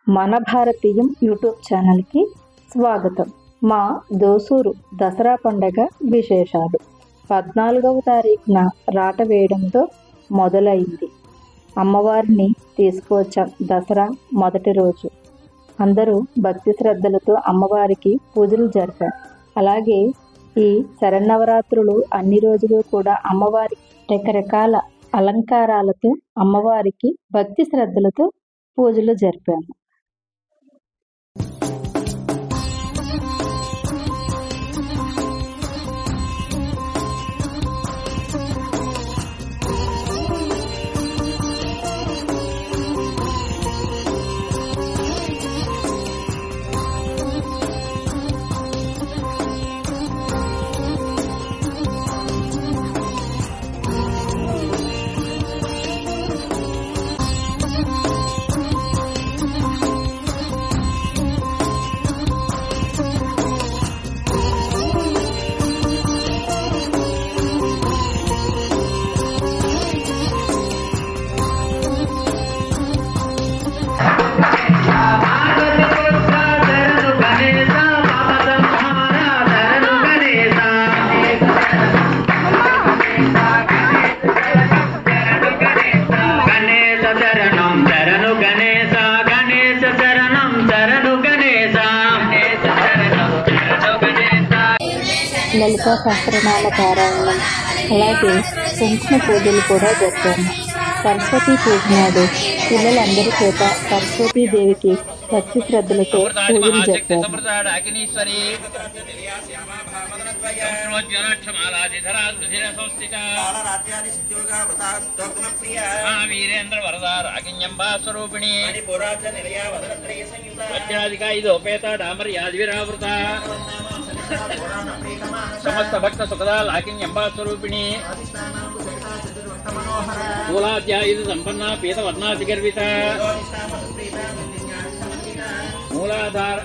మన భారతీయం యూట్యూబ్ ఛానల్కి స్వాగతం. మా దోసూరు దసరా పండగ విశేషాలు 14వ తారీఖున రాట వేయడంతో మొదలైంది. అమ్మవారిని తీసుకువచ్చాం. దసరా మొదటి రోజు అందరూ భక్తి శ్రద్ధలతో అమ్మవారికి పూజలు జరిపారు. అలాగే ఈ శరన్నవరాత్రులు అన్ని రోజులు కూడా అమ్మవారికి రకరకాల అలంకారాలతో అమ్మవారికి భక్తి శ్రద్ధలతో పూజలు జరిపాము. లలితా సహస్రనామ పారాయణం, అలాగే కుంకుమ పూజలు కూడా జరిపాము. సరస్వతి పూజ నాడు పిల్లలందరి చేత సరస్వతీ దేవికి భక్తి శ్రద్ధలతో పూజలు జరిపారు. సమస్త భక్త సుఖదా లాకిన్యంబా స్వరూపిణి మూలాధ్యాయుధ సంపన్న పీతవర్ణాసి గర్విత మూలాధార.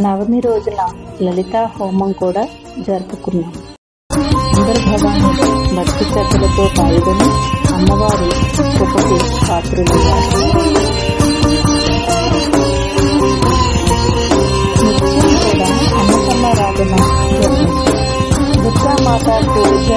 నవమి రోజున లలితా హోమం కూడా జరుపుకున్నాం. అందరు భవానీ భక్తి శ్రద్ధలతో పాల్గొని అమ్మవారి కృపకి పాత్రులయ్యారు. నిత్యం కూడా అన్నపూర్ణారాధన జరిగింది. దుర్గామాత పూజ